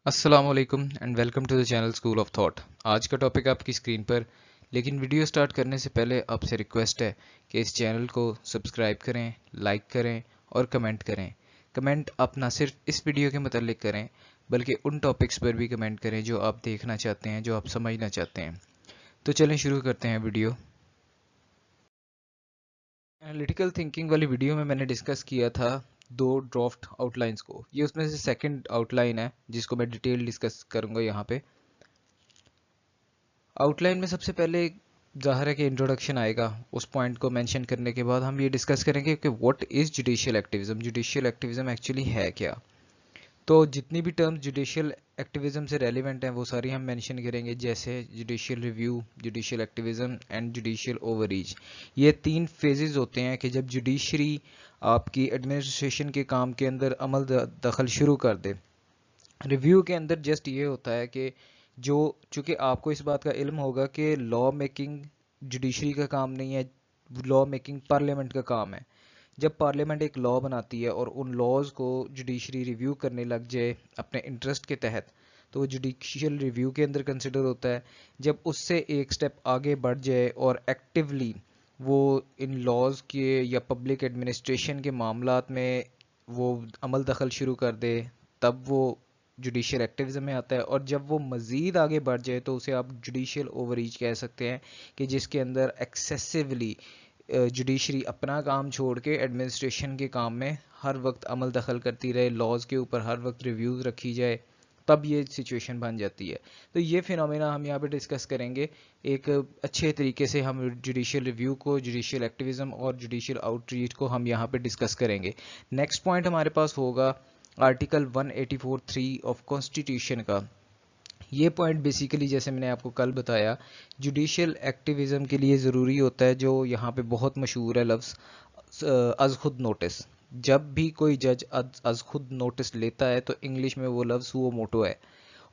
السلام علیکم and welcome to the channel school of thought. آج کا ٹاپک آپ کی اسکرین پر. لیکن ویڈیو سٹارٹ کرنے سے پہلے آپ سے ریکویسٹ ہے کہ اس چینل کو سبسکرائب کریں، لائک کریں اور کمنٹ کریں. کمنٹ آپ نہ صرف اس ویڈیو کے متعلق کریں بلکہ ان ٹاپکس پر بھی کمنٹ کریں جو آپ دیکھنا چاہتے ہیں، جو آپ سمجھنا چاہتے ہیں. تو چلیں شروع کرتے ہیں ویڈیو. انالیٹیکل تھنکنگ والی ویڈیو میں نے ڈسکس کیا تھا دو ڈرافٹ آؤٹ لائنس کو. یہ اس میں سے سیکنڈ آؤٹ لائن ہے جس کو میں ڈیٹیل ڈسکس کروں گا یہاں پہ. آؤٹ لائن میں سب سے پہلے ظاہر ہے کہ انٹروڈکشن آئے گا. اس پوائنٹ کو مینشن کرنے کے بعد ہم یہ ڈسکس کریں گے کہ what is judicial activism. Judicial activism actually ہے کیا. تو جتنی بھی ٹرمز جوڈیشیل ایکٹیویزم سے ریلیونٹ ہیں وہ ساری ہم مینشن کریں گے، جیسے judicial review, judicial activism and judicial over reach. یہ تین فیزز ہوتے ہیں کہ جب جوڈیشری آپ کی ایڈمنسٹریشن کے کام کے اندر عمل دخل شروع کر دے. ریویو کے اندر جسٹ یہ ہوتا ہے کہ چونکہ آپ کو اس بات کا علم ہوگا کہ لا میکنگ جوڈیشری کا کام نہیں ہے، لا میکنگ پارلیمنٹ کا کام ہے. جب پارلیمنٹ ایک لا بناتی ہے اور ان لاز کو جوڈیشری ریویو کرنے لگ جائے اپنے انٹرسٹ کے تحت، تو وہ جوڈیشیل ریویو کے اندر کنسیڈر ہوتا ہے. جب اس سے ایک سٹیپ آگے بڑھ جائے اور ایکٹیولی وہ ان لاز کے یا پبلک ایڈمنسٹریشن کے معاملات میں وہ عمل دخل شروع کر دے، تب وہ جوڈیشیل ایکٹیویزم میں آتا ہے. اور جب وہ مزید آگے بڑھ جائے تو اسے آپ جوڈیشیل اوور ریچ کہہ سکتے ہیں، کہ جس کے اندر ایکسیسیولی جوڈیشری اپنا کام چھوڑ کے ایڈمنسٹریشن کے کام میں ہر وقت عمل دخل کرتی رہے، لاز کے اوپر ہر وقت ریویوز رکھی جائے، تب یہ سچویشن بن جاتی ہے. تو یہ فینومینا ہم یہاں پہ ڈسکس کریں گے. ایک اچھے طریقے سے ہم جوڈیشیل ریویو کو، جوڈیشیل ایکٹیویزم اور جوڈیشیل آؤٹ ریچ کو ہم یہاں پہ ڈسکس کریں گے. نیکسٹ پوائنٹ ہمارے پاس ہوگا آرٹیکل 184(3) آف کانسٹیٹیوشن کا. یہ پوائنٹ بیسیکلی جیسے میں نے آپ کو کل بتایا، جوڈیشیل ایکٹیویزم کے لیے ضروری ہوتا ہے، جو یہاں پہ بہت مشہور ہے لفظ از خود نوٹس. جب بھی کوئی جج از خود نوٹس لیتا ہے تو انگلش میں وہ لفظ وہ موٹو ہے،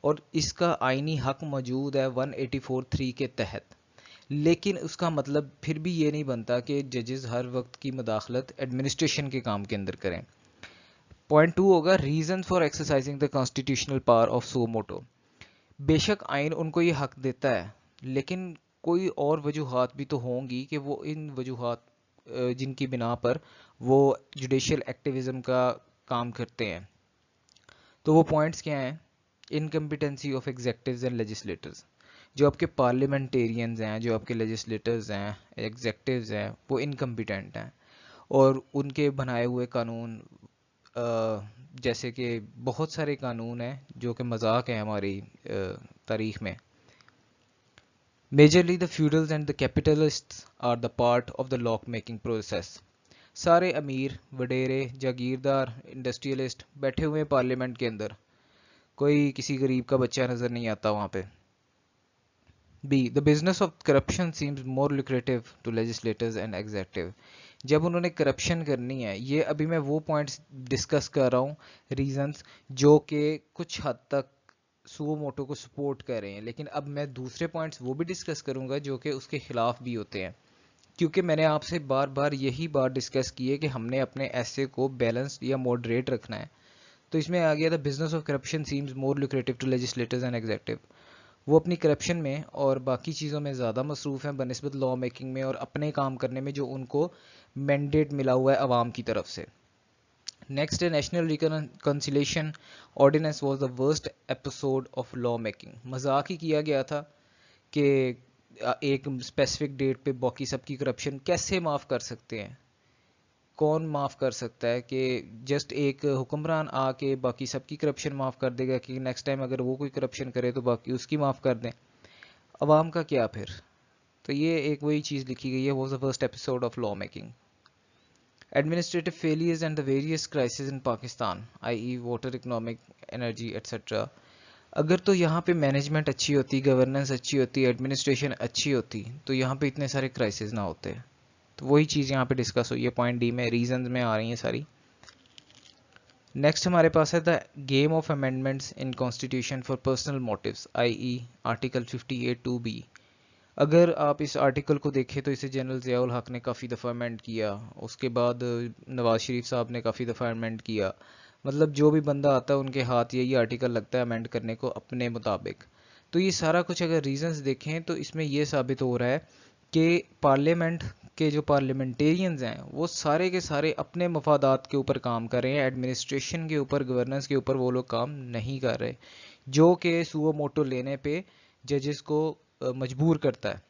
اور اس کا آئینی حق موجود ہے 184(3) کے تحت. لیکن اس کا مطلب پھر بھی یہ نہیں بنتا کہ ججز ہر وقت کی مداخلت ایڈمنسٹریشن کے کام کے اندر کریں. پوائنٹ 2 ہوگا reason for exercising the constitutional power of so motto. بے شک آئین ان کو یہ حق دیتا ہے، لیکن کوئی اور وجوہات بھی تو ہوں گی کہ وہ ان وجوہات جن کی بنا پر وہ جوڈیشیل ایکٹیویزم کا کام کرتے ہیں. تو وہ پوائنٹس کیا ہیں؟ انکمپیٹنسی آف ایگزیکٹوز اینڈ لیجسلیٹرز. جو آپ کے پارلیمنٹیرینز ہیں، جو آپ کے لیجسلیٹرز ہیں، ایگزیکٹوز ہیں، وہ انکمپیٹنٹ ہیں، اور ان کے بنائے ہوئے قانون جیسے کہ بہت سارے قانون ہیں جو کہ مذاق ہیں ہماری تاریخ میں. Majorly the feudals and the capitalists are the part of the law making process. سارے امیر، وڈیرے، جاگیردار، انڈسٹریلسٹ بیٹھے ہوئے پارلیمنٹ کے اندر، کوئی کسی غریب کا بچہ نظر نہیں آتا وہاں پہ. Be the business of corruption seems more lucrative to legislators and executive. جب انہوں نے کرپشن کرنی ہے، یہ ابھی میں وہ پوائنٹس ڈسکس کر رہا ہوں، ریزنز جو کہ کچھ حد تک سو موٹو کو سپورٹ کر رہے ہیں، لیکن اب میں دوسرے پوائنٹس وہ بھی ڈسکس کروں گا جو کہ اس کے خلاف بھی ہوتے ہیں. کیونکہ میں نے آپ سے بار بار یہی بات ڈسکس کی ہے کہ ہم نے اپنے ایسے کو بیلنس یا ماڈریٹ رکھنا ہے. تو اس میں آ گیا تھا business of corruption seems more lucrative to legislators and executive. وہ اپنی کرپشن میں اور باقی چیزوں میں زیادہ مصروف ہیں بنسبت لا میکنگ میں اور اپنے کام کرنے میں جو ان کو مینڈیٹ ملا ہوا ہے عوام کی طرف سے. نیکسٹ ہے national reconciliation ordinance was the worst episode of law making. مذاق ہی کیا گیا تھا کہ ایک اسپیسیفک ڈیٹ پہ باقی سب کی کرپشن کیسے معاف کر سکتے ہیں. کون معاف کر سکتا ہے کہ جسٹ ایک حکمران آ کے باقی سب کی کرپشن معاف کر دے گا کہ نیکسٹ ٹائم اگر وہ کوئی کرپشن کرے تو باقی اس کی معاف کر دیں. عوام کا کیا پھر؟ تو یہ ایک وہی چیز لکھی گئی ہے، was the first episode of law making. Administrative failures and the various crisis in Pakistan I E water, economic, energy etcetera. اگر تو یہاں پہ مینجمنٹ اچھی ہوتی، گورننس اچھی ہوتی، ایڈمنسٹریشن اچھی ہوتی، تو یہاں پہ اتنے سارے کرائسز نہ ہوتے. تو وہی چیز یہاں پہ ڈسکس ہوئی ہے پوائنٹ ڈی میں، ریزنز میں آ رہی ہیں ساری. نیکسٹ ہمارے پاس ہے the game of amendments in constitution for personal motives I E article 58(2)(b). اگر آپ اس آرٹیکل کو دیکھیں تو اسے جنرل ضیاء الحق نے کافی دفعہ امینڈ کیا، اس کے بعد نواز شریف صاحب نے کافی دفعہ امینڈ کیا، مطلب جو بھی بندہ آتا ہے ان کے ہاتھ یہی آرٹیکل لگتا ہے امینڈ کرنے کو اپنے مطابق. تو یہ سارا کچھ اگر ریزنز دیکھیں تو اس میں یہ ثابت ہو رہا ہے کہ پارلیمنٹ کے جو پارلیمنٹیرینز ہیں وہ سارے کے سارے اپنے مفادات کے اوپر کام کر رہے ہیں، ایڈمنسٹریشن کے اوپر، گورننس کے اوپر وہ لوگ کام نہیں کر رہے، جو کہ سو موٹو لینے پہ ججز کو مجبور کرتا ہے.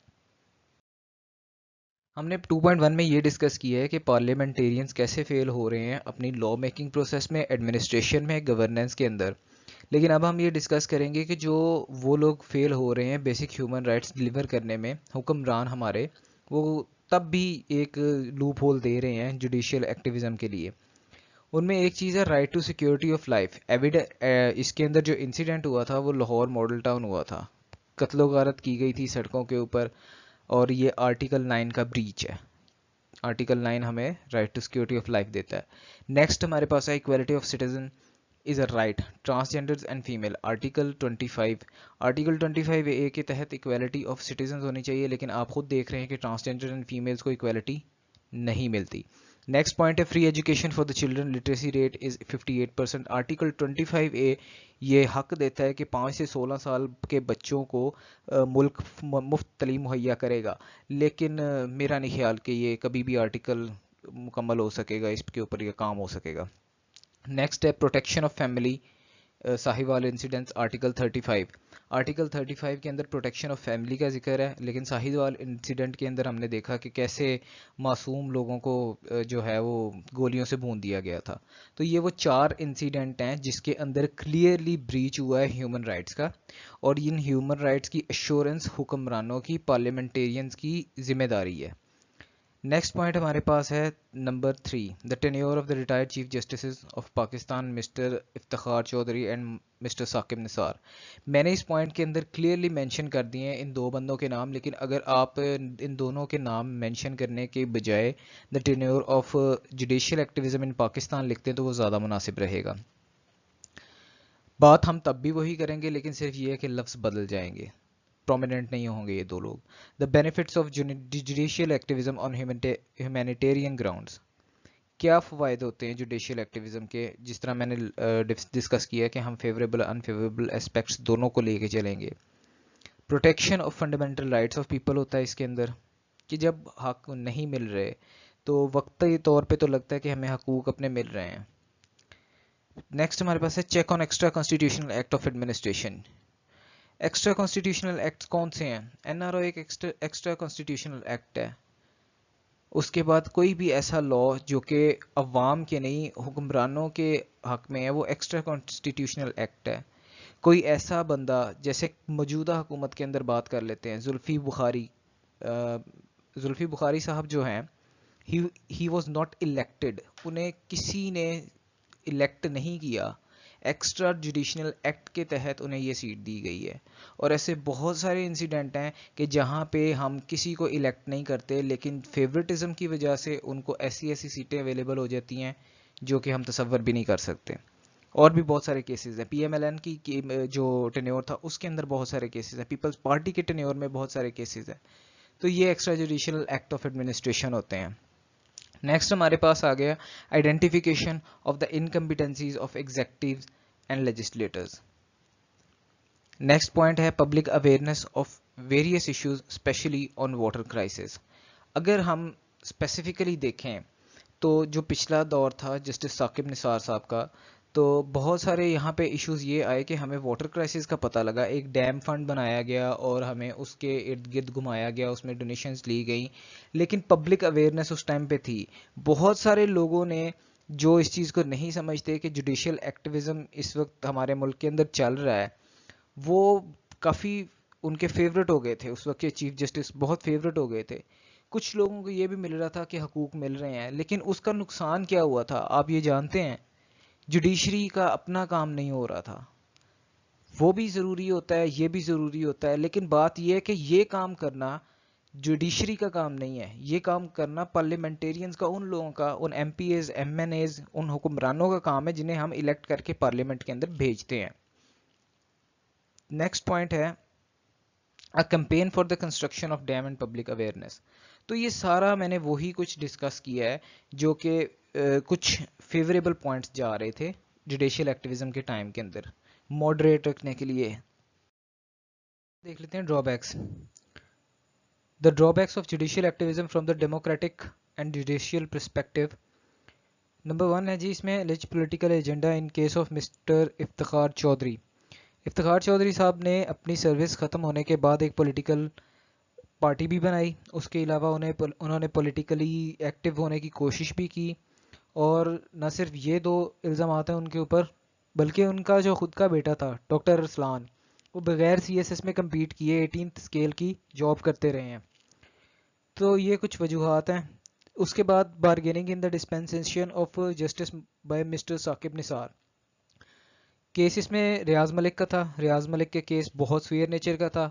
ہم نے 2.1 میں یہ ڈسکس کیا ہے کہ پارلیمنٹیرینز کیسے فیل ہو رہے ہیں اپنی لا میکنگ پروسیس میں، ایڈمنسٹریشن میں، گورننس کے اندر. لیکن اب ہم یہ ڈسکس کریں گے کہ جو وہ لوگ فیل ہو رہے ہیں بیسک ہیومن رائٹس ڈلیور کرنے میں، حکمران ہمارے، وہ تب بھی ایک لوپ ہول دے رہے ہیں جوڈیشیل ایکٹیویزم کے لیے. ان میں ایک چیز ہے right to security of life. اس کے اندر جو انسیڈنٹ ہوا تھا وہ لاہور ماڈل ٹاؤن ہوا تھا، قتل و غارت کی گئی تھی سڑکوں کے اوپر، اور یہ آرٹیکل 9 کا بریچ ہے. آرٹیکل 9 ہمیں right to security of life دیتا ہے. نیکسٹ ہمارے پاس ہے equality of citizen is a right, transgenders and female, article 25. Article 25A کے تحت ایکویلٹی آف سٹیزنز ہونی چاہیے، لیکن آپ خود دیکھ رہے ہیں کہ ٹرانسجینڈر اینڈ فیمیلز کو ایکویلٹی نہیں ملتی. نیکسٹ پوائنٹ ہے free education for the children, literacy rate is 58%. Article 25A یہ حق دیتا ہے کہ 5 سے 16 سال کے بچوں کو ملک مفت تعلیم مہیا کرے گا، لیکن میرا نہیں خیال کہ یہ کبھی بھی آرٹیکل مکمل ہو سکے گا، اس کے اوپر یہ کام ہو سکے گا. نیکسٹ ہے protection of family, Sahiwal incidents, article 35. Article 35 کے اندر پروٹیکشن آف فیملی کا ذکر ہے، لیکن ساہیوال انسیڈنٹ کے اندر ہم نے دیکھا کہ کیسے معصوم لوگوں کو جو ہے وہ گولیوں سے بھون دیا گیا تھا. تو یہ وہ 4 انسیڈنٹ ہیں جس کے اندر کلیئرلی بریچ ہوا ہے ہیومن رائٹس کا، اور ان ہیومن رائٹس کی ایشورنس حکمرانوں کی، پارلیمنٹیرینز کی ذمہ داری ہے. نیکسٹ پوائنٹ ہمارے پاس ہے number 3، the tenure of the retired chief justices of Pakistan mister Iftikhar Chaudhry and mister Saqib Nisar. میں نے اس پوائنٹ کے اندر کلیئرلی مینشن کر دیے ہیں ان 2 بندوں کے نام، لیکن اگر آپ ان دونوں کے نام مینشن کرنے کے بجائے دا ٹینیور آف جوڈیشیل ایکٹیویزم ان پاکستان لکھتے ہیں تو وہ زیادہ مناسب رہے گا. بات ہم تب بھی وہی کریں گے، لیکن صرف یہ ہے کہ لفظ بدل جائیں گے، پرومیننٹ نہیں ہوں گے یہ 2 لوگ. The benefits of judicial activism on humanitarian grounds. کیا فوائد ہوتے ہیں جوڈیشیل ایکٹیویزم کے؟ جس طرح میں نے ڈسکس کیا کہ ہم فیوریبل انفیوریبل اسپیکٹس دونوں کو لے کے چلیں گے. Protection of fundamental rights of people ہوتا ہے اس کے اندر، کہ جب حق نہیں مل رہے تو وقتی طور پہ تو لگتا ہے کہ ہمیں حقوق اپنے مل رہے ہیں. نیکسٹ ہمارے پاس ہے check on extra constitutional act of administration. Extra constitutional acts کون سے ہیں؟ NRO ایک ایکسٹرا کانسٹیٹیوشنل ایکٹ ہے. اس کے بعد کوئی بھی ایسا لا جو کہ عوام کے نہیں حکمرانوں کے حق میں ہے وہ ایکسٹرا کانسٹیٹیوشنل ایکٹ ہے. کوئی ایسا بندہ، جیسے موجودہ حکومت کے اندر بات کر لیتے ہیں، زلفی بخاری صاحب جو ہیں، ہی واز ناٹ الیکٹڈ، انہیں کسی نے الیکٹ نہیں کیا، ایکسٹرا جوڈیشنل ایکٹ کے تحت انہیں یہ سیٹ دی گئی ہے. اور ایسے بہت سارے انسیڈنٹ ہیں کہ جہاں پہ ہم کسی کو الیکٹ نہیں کرتے، لیکن فیورٹزم کی وجہ سے ان کو ایسی سیٹیں اویلیبل ہو جاتی ہیں جو کہ ہم تصور بھی نہیں کر سکتے. اور بھی بہت سارے کیسز ہیں، PMLN کی جو ٹینیور تھا اس کے اندر بہت سارے کیسز ہیں، پیپلز پارٹی کے ٹینیور میں بہت سارے کیسز ہیں. تو یہ extra judicial act of administration ہوتے ہیں. نیکسٹ ہمارے پاس آ گیا identification of the incompetencies of executives and legislators. Next point ہے public awareness of various issues especially on water crisis. اگر ہم اسپیسیفکلی دیکھیں تو جو پچھلا دور تھا جسٹس ثاقب نثار صاحب کا، تو بہت سارے یہاں پہ ایشوز یہ آئے کہ ہمیں واٹر کرائسس کا پتہ لگا، ایک ڈیم فنڈ بنایا گیا اور ہمیں اس کے ارد گرد گھمایا گیا، اس میں ڈونیشنز لی گئیں، لیکن پبلک اویئرنیس اس ٹائم پہ تھی. بہت سارے لوگوں نے جو اس چیز کو نہیں سمجھتے کہ جوڈیشیل ایکٹیویزم اس وقت ہمارے ملک کے اندر چل رہا ہے، وہ کافی ان کے فیوریٹ ہو گئے تھے. اس وقت کے چیف جسٹس بہت فیوریٹ ہو گئے تھے. کچھ لوگوں کو یہ بھی مل رہا تھا کہ حقوق مل رہے ہیں، لیکن اس کا نقصان کیا ہوا تھا آپ یہ جانتے ہیں؟ جوڈیشری کا اپنا کام نہیں ہو رہا تھا. وہ بھی ضروری ہوتا ہے، یہ بھی ضروری ہوتا ہے، لیکن بات یہ ہے کہ یہ کام کرنا جوڈیشری کا کام نہیں ہے، یہ کام کرنا پارلیمنٹیرینز کا، ان لوگوں کا، ان MPAs MNAs ان حکمرانوں کا کام ہے جنہیں ہم الیکٹ کر کے پارلیمنٹ کے اندر بھیجتے ہیں. نیکسٹ پوائنٹ ہے A campaign for the construction of dam and public awareness. تو یہ سارا میں نے وہی کچھ ڈسکس کیا ہے جو کہ کچھ فیوریبل پوائنٹس جا رہے تھے جوڈیشیل ایکٹیویزم کے ٹائم کے اندر ماڈریٹ رکھنے کے لیے. دیکھ لیتے ہیں ڈرا backs. The drawbacks of judicial activism from the democratic and judicial perspective. Number 1 ہے جی اس میں alleged political agenda in case of Mr. Iftikhar Chaudhry. Iftikhar Chaudhry صاحب نے اپنی سروس ختم ہونے کے بعد ایک پولیٹیکل پارٹی بھی بنائی. اس کے علاوہ انہوں نے پولیٹیکلی ایکٹیو ہونے کی کوشش بھی کی. اور نہ صرف یہ 2 الزامات ہیں ان کے اوپر بلکہ ان کا جو خود کا بیٹا تھا ڈاکٹر ارسلان وہ بغیر CSS میں کمپیٹ کیے 18th اسکیل کی جاب کرتے رہے ہیں. تو یہ کچھ وجوہات ہیں. اس کے بعد bargaining in the dispensation of justice by mister Saqib Nisar. Case اس میں ریاض ملک کا تھا. ریاض ملک کے کیس بہت سویئر نیچر کا تھا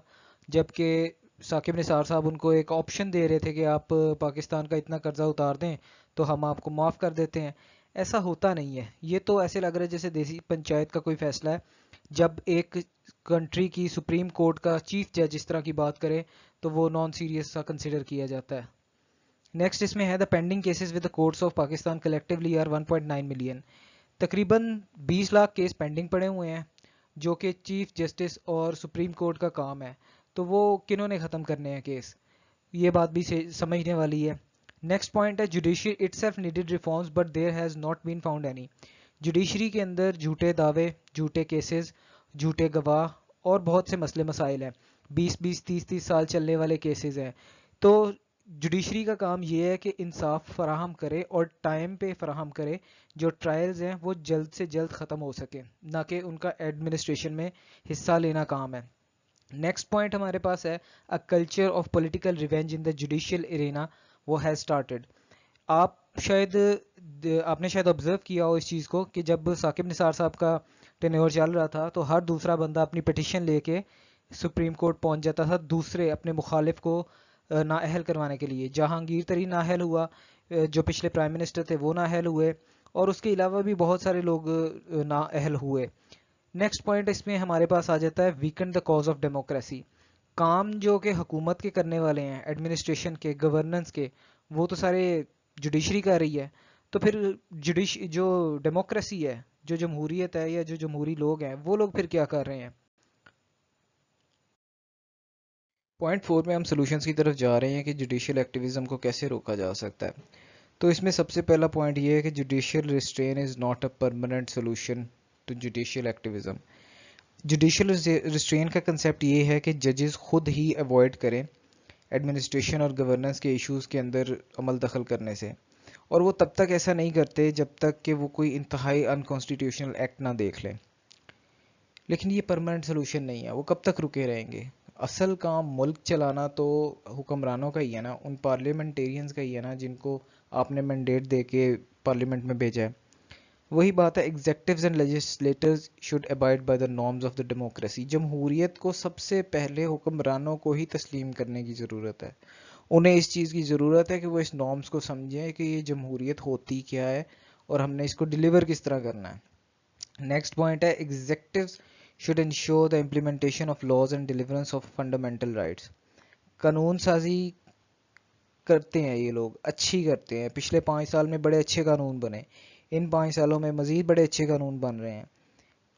جبکہ ثاقب نثار صاحب ان کو ایک آپشن دے رہے تھے کہ آپ پاکستان کا اتنا قرضہ اتار دیں تو ہم آپ کو معاف کر دیتے ہیں. ایسا ہوتا نہیں ہے. یہ تو ایسے لگ رہا ہے جیسے دیسی پنچایت کا کوئی فیصلہ ہے. جب ایک کنٹری کی سپریم کورٹ کا چیف جج اس طرح کی بات کرے تو وہ نان سیریس سا کنسیڈر کیا جاتا ہے. نیکسٹ اس میں ہے the pending cases with the courts of Pakistan collectively are 1.9 million. تقریباً 20 لاکھ کیس پینڈنگ پڑے ہوئے ہیں جو کہ چیف جسٹس اور سپریم کورٹ کا کام ہے. تو وہ کنہوں نے ختم کرنے ہیں کیس؟ یہ بات بھی سمجھنے والی ہے. نیکسٹ پوائنٹ ہے judiciary it self needed reforms but there has not been found any. Judiciary کے اندر جھوٹے دعوے، جھوٹے کیسز، جھوٹے گواہ اور بہت سے مسئلے مسائل ہیں. 20 30 سال چلنے والے کیسز ہیں. تو جوڈیشری کا کام یہ ہے کہ انصاف فراہم کرے اور ٹائم پہ فراہم کرے. جو ٹرائلز ہیں وہ جلد سے جلد ختم ہو سکے، نہ کہ ان کا ایڈمنسٹریشن میں حصہ لینا کام ہے. نیکسٹ پوائنٹ ہمارے پاس ہے a culture of political revenge in the judicial arena he has started. آپ نے شاید آبزرو کیا ہو اس چیز کو کہ جب ثاقب نثار صاحب کا ٹینیور چل رہا تھا تو ہر دوسرا بندہ اپنی پٹیشن لے کے سپریم کورٹ پہنچ جاتا تھا دوسرے اپنے مخالف کو نااہل کروانے کے لیے. جہانگیر ترین نااہل ہوا، جو پچھلے پرائم منسٹر تھے وہ نااہل ہوئے، اور اس کے علاوہ بھی بہت سارے لوگ نااہل ہوئے. نیکسٹ پوائنٹ اس میں ہمارے پاس آ جاتا ہے ویکن دا کاز آف ڈیموکریسی. کام جو کہ حکومت کے کرنے والے ہیں، ایڈمنسٹریشن کے، گورننس کے، وہ تو سارے جوڈیشری کر رہی ہے. تو پھر جو ڈیموکریسی ہے، جو جمہوریت ہے یا جو جمہوری لوگ ہیں وہ لوگ پھر کیا کر رہے ہیں؟ پوائنٹ 4 میں ہم سولوشنز کی طرف جا رہے ہیں کہ جوڈیشیل ایکٹیویزم کو کیسے روکا جا سکتا ہے. تو اس میں سب سے پہلا پوائنٹ یہ ہے کہ judicial restraint is not a permanent solution to judicial activism. Judicial restraint کا کنسیپٹ یہ ہے کہ ججز خود ہی ایوائڈ کریں ایڈمنسٹریشن اور گورننس کے ایشوز کے اندر عمل دخل کرنے سے، اور وہ تب تک ایسا نہیں کرتے جب تک کہ وہ کوئی انتہائی انکانسٹیٹیوشنل ایکٹ نہ دیکھ لیں. لیکن یہ پرماننٹ سولوشن نہیں ہے. وہ کب تک رکے رہیں گے؟ اصل کام ملک چلانا تو حکمرانوں کا ہی ہے نا، ان پارلیمنٹیرینز کا ہی ہے نا جن کو آپ نے مینڈیٹ دے کے پارلیمنٹ میں بھیجا ہے. وہی بات ہے، executives and legislators should abide by the norms of the democracy. جمہوریت کو سب سے پہلے حکمرانوں کو ہی تسلیم کرنے کی ضرورت ہے. انہیں اس چیز کی ضرورت ہے کہ وہ اس نارمز کو سمجھیں کہ یہ جمہوریت ہوتی کیا ہے اور ہم نے اس کو ڈیلیور کس طرح کرنا ہے. نیکسٹ پوائنٹ ہے executives should ensure the implementation of laws and deliverance of fundamental rights. قانون سازی کرتے ہیں یہ لوگ، اچھی کرتے ہیں. پچھلے 5 سال میں بڑے اچھے قانون بنے، ان 5 سالوں میں مزید بڑے اچھے قانون بن رہے ہیں.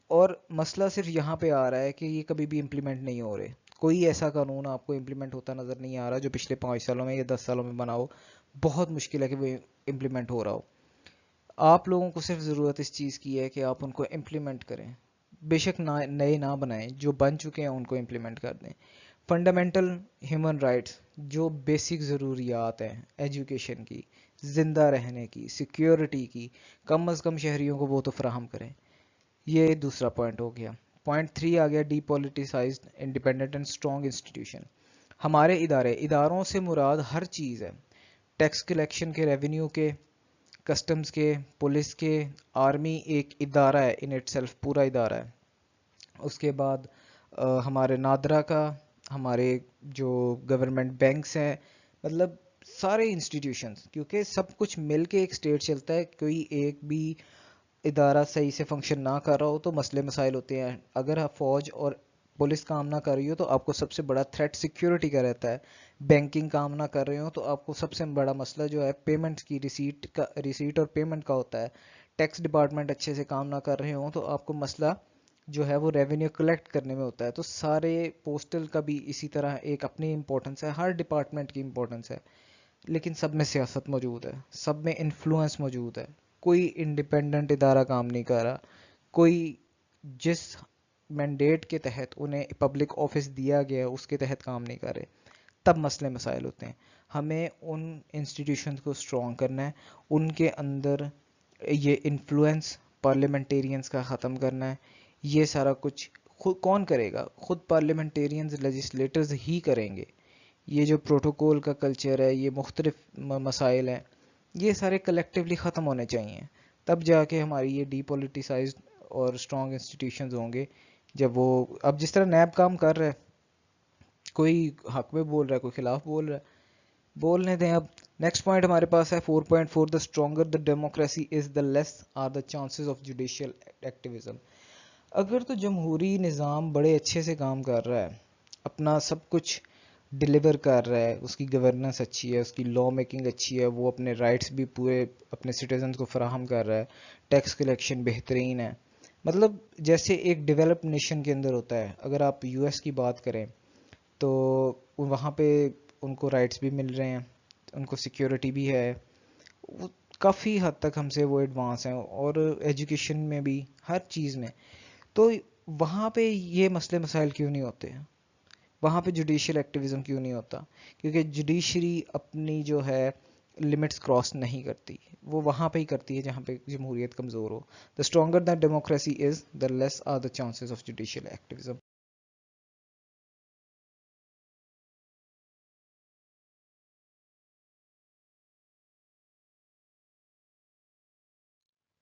اور مسئلہ صرف یہاں پہ آ رہا ہے کہ یہ کبھی بھی امپلیمنٹ نہیں ہو رہے. کوئی ایسا قانون آپ کو امپلیمنٹ ہوتا نظر نہیں آ رہا جو پچھلے 5 سالوں میں یا 10 سالوں میں بنا ہو. بہت مشکل ہے کہ وہ امپلیمنٹ ہو رہا ہو. آپ لوگوں کو صرف ضرورت اس چیز کی ہے کہ آپ ان کو امپلیمنٹ کریں. بے شک نئے نہ بنائیں، جو بن چکے ہیں ان کو امپلیمنٹ کر دیں. فنڈامنٹل ہیومن رائٹس، جو بیسک ضروریات ہیں ایجوکیشن کی، زندہ رہنے کی، سیکیورٹی کی، کم از کم شہریوں کو وہ تو فراہم کریں. یہ دوسرا پوائنٹ ہو گیا. پوائنٹ 3 آ گیا D politicised independent and strong institution. ہمارے اداروں سے مراد ہر چیز ہے. ٹیکس کلیکشن کے، ریونیو کے، کسٹمز کے، پولیس کے، آرمی ایک ادارہ ہے ان اٹ سیلف، پورا ادارہ ہے. اس کے بعد ہمارے نادرا کا، ہمارے جو گورنمنٹ بینکس ہیں، مطلب سارے انسٹیٹیوشنز، کیونکہ سب کچھ مل کے ایک اسٹیٹ چلتا ہے. کوئی ایک بھی ادارہ صحیح سے فنکشن نہ کر رہا ہو تو مسئلے مسائل ہوتے ہیں. اگر فوج اور پولیس کام نہ کر رہی ہو تو آپ کو سب سے بڑا تھریٹ سیکیورٹی کا رہتا ہے. بینکنگ کام نہ کر رہے ہو تو آپ کو سب سے بڑا مسئلہ جو ہے پیمنٹ کی ریسیٹ اور پیمنٹ کا ہوتا ہے. ٹیکس ڈپارٹمنٹ اچھے سے کام نہ کر رہے ہوں تو آپ کو مسئلہ جو ہے وہ ریونیو کلیکٹ کرنے میں ہوتا ہے. تو سارے پوسٹل کا بھی اسی طرح ایک اپنی امپورٹنس ہے, ہر ڈپارٹمنٹ کی امپورٹنس ہے, لیکن سب میں سیاست موجود ہے, سب میں انفلوئنس موجود ہے. کوئی انڈیپینڈنٹ ادارہ کام نہیں کر رہا, کوئی جس مینڈیٹ کے تحت انہیں پبلک آفس دیا گیا اس کے تحت کام نہیں کر رہے. تب مسئلے مسائل ہوتے ہیں. ہمیں ان انسٹیٹیوشنز کو اسٹرانگ کرنا ہے, ان کے اندر یہ انفلوئنس پارلیمنٹیرینز کا ختم کرنا ہے. یہ سارا کچھ خود کون کرے گا؟ خود پارلیمنٹیرینز لیجسلیٹرز ہی کریں گے. یہ جو پروٹوکول کا کلچر ہے, یہ مختلف مسائل ہیں, یہ سارے کلیکٹیولی ختم ہونے چاہیے. تب جا کے ہماری یہ ڈی پولیٹیسائزڈ اور اسٹرانگ انسٹیٹیوشنز ہوں گے. جب وہ اب جس طرح نیب کام کر رہا ہے, کوئی حق میں بول رہا ہے, کوئی خلاف بول رہا ہے, بولنے دیں. اب نیکسٹ پوائنٹ ہمارے پاس ہے 4.4. The stronger the democracy is the less are the chances of judicial activism. اگر تو جمہوری نظام بڑے اچھے سے کام کر رہا ہے, اپنا سب کچھ ڈلیور کر رہا ہے, اس کی گورننس اچھی ہے, اس کی لا میکنگ اچھی ہے, وہ اپنے رائٹس بھی پورے اپنے سٹیزنز کو فراہم کر رہا ہے, ٹیکس کلیکشن بہترین ہے, مطلب جیسے ایک ڈیولپڈ نیشن کے اندر ہوتا ہے. اگر آپ یو ایس کی بات کریں تو وہاں پہ ان کو رائٹس بھی مل رہے ہیں, ان کو سیکیورٹی بھی ہے, وہ کافی حد تک ہم سے وہ ایڈوانس ہیں, اور ایجوکیشن میں بھی, ہر چیز میں. تو وہاں پہ یہ مسئلے مسائل کیوں نہیں ہوتے ہیں؟ وہاں پہ جوڈیشیل ایکٹیویزم کیوں نہیں ہوتا؟ کیونکہ جوڈیشری اپنی جو ہے لمٹس کراس نہیں کرتی, وہ وہاں پہ ہی کرتی ہے جہاں پہ جمہوریت کمزور ہو. The stronger the democracy is the less are the chances of judicial activism.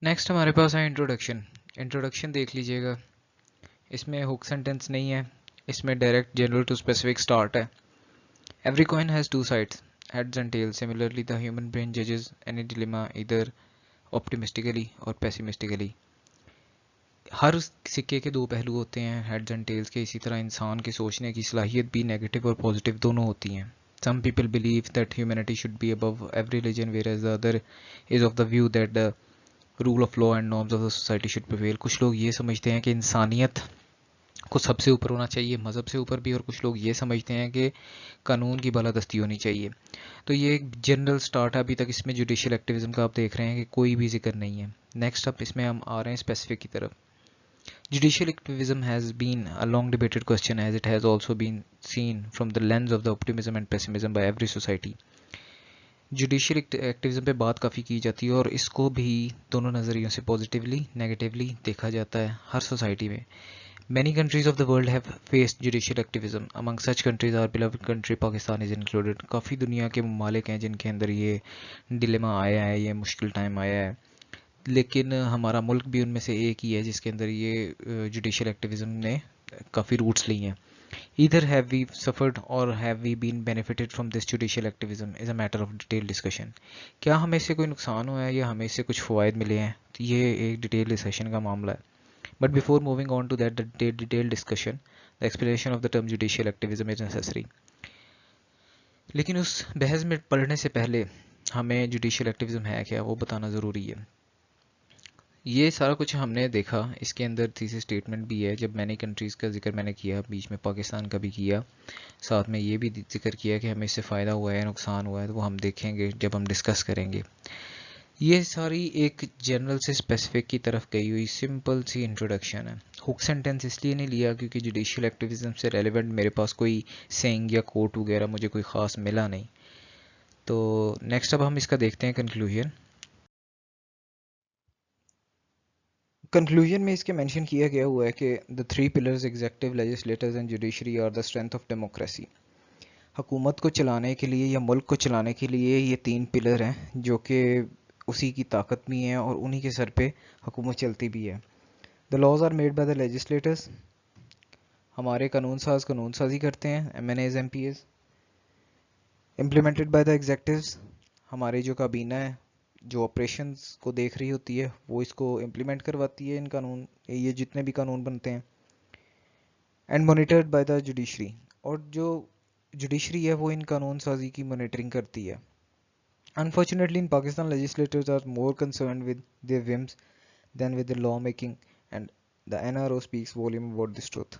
Next ہمارے پاس ہے انٹروڈکشن. انٹروڈکشن دیکھ لیجیے گا, اس میں ہک سینٹینس نہیں ہے, اس میں direct general to specific start ہے. Every coin has two sides, heads and tails. Similarly, the human brain judges any dilemma either optimistically or pessimistically. ہر سکے کے دو پہلو ہوتے ہیں, ہیڈز اینڈ ٹیلز کے. اسی طرح انسان کے سوچنے کی صلاحیت بھی نیگیٹو اور پازیٹیو دونوں ہوتی ہیں. Some people believe that humanity should be above every religion, whereas the other is of the view that the rule of law and norms of the society should prevail. کچھ لوگ یہ سمجھتے ہیں کہ انسانیت کو سب سے اوپر ہونا چاہیے, مذہب سے اوپر بھی, اور کچھ لوگ یہ سمجھتے ہیں کہ قانون کی بالادستی ہونی چاہیے. تو یہ ایک جنرل سٹارٹ ہے. ابھی تک اس میں جوڈیشیل ایکٹیویزم کا آپ دیکھ رہے ہیں کہ کوئی بھی ذکر نہیں ہے. نیکسٹ اپ اس میں ہم آ رہے ہیں اسپیسیفک کی طرف. Judicial activism has been a long debated question, as it has also been seen from the lens of the optimism and pessimism by every society. Judicial activism پہ بات کافی کی جاتی ہے, اور اس کو بھی دونوں نظریوں سے پازیٹیولی نیگیٹیولی دیکھا جاتا ہے ہر سوسائٹی میں. Many countries of the world have faced judicial activism. Among such countries, our beloved country Pakistan is included. کافی دنیا کے ممالک ہیں جن کے اندر یہ ڈیلیما آیا ہے, یہ مشکل ٹائم آیا ہے, لیکن ہمارا ملک بھی ان میں سے ایک ہی ہے جس کے اندر یہ جوڈیشیل ایکٹیویزم نے کافی روٹس لی ہیں. Either have we suffered or have we been benefited from this judicial activism is a matter of detailed discussion. کیا ہمیں اس سے کوئی نقصان ہوا ہے یا ہمیں اس سے کچھ فوائد ملے ہیں؟ تو یہ ایک ڈیٹیل ڈسکشن کا معاملہ ہے. But before moving on to that detailed discussion, the explanation of the term judicial activism is necessary. لیکن اس بحث میں پڑھنے سے پہلے ہمیں جوڈیشیل ایکٹیویزم ہے کیا وہ بتانا ضروری ہے. یہ سارا کچھ ہم نے دیکھا, اس کے اندر تیسری اسٹیٹمنٹ بھی ہے. جب میں نے کنٹریز کا ذکر میں نے کیا, بیچ میں پاکستان کا بھی کیا, ساتھ میں یہ بھی ذکر کیا کہ ہمیں اس سے فائدہ ہوا ہے نقصان ہوا ہے, تو وہ ہم دیکھیں گے جب ہم ڈسکس کریں گے. یہ ساری ایک جنرل سے اسپیسیفک کی طرف گئی ہوئی سمپل سی انٹروڈکشن ہے. ہک سینٹینس اس لیے نہیں لیا کیونکہ جوڈیشیل ایکٹیویزم سے ریلیونٹ میرے پاس کوئی سینگ یا کوٹ وغیرہ مجھے کوئی خاص ملا نہیں. تو نیکسٹ اب ہم اس کا دیکھتے ہیں کنکلوژن. کنکلوژن میں اس کے مینشن کیا گیا ہوا ہے کہ the three pillars executive, legislators and judiciary are the strength of democracy. حکومت کو چلانے کے لیے یا ملک کو چلانے کے لیے یہ تین پلر ہیں جو کہ اسی کی طاقت بھی ہیں اور انہی کے سر پہ حکومت چلتی بھی ہے. The laws are made by the legislators. ہمارے قانون ساز قانون سازی کرتے ہیں, MNAs MPs. Implemented by the executives. ہمارے جو کابینہ ہے جو آپریشنز کو دیکھ رہی ہوتی ہے وہ اس کو امپلیمنٹ کرواتی ہے, ان قانون یہ جتنے بھی قانون بنتے ہیں. And monitored by the judiciary. اور جو جوڈیشری ہے وہ ان قانون سازی کی مانیٹرنگ کرتی ہے. Unfortunately, in Pakistan, legislators are more concerned with their whims than with the lawmaking, and the NRO speaks volume about this truth.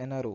NRO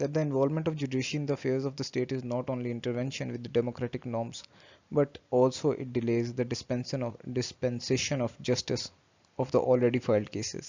that the involvement of judiciary in the affairs of the state is not only intervention with the democratic norms, but also it delays the dispensation of justice of the already filed cases.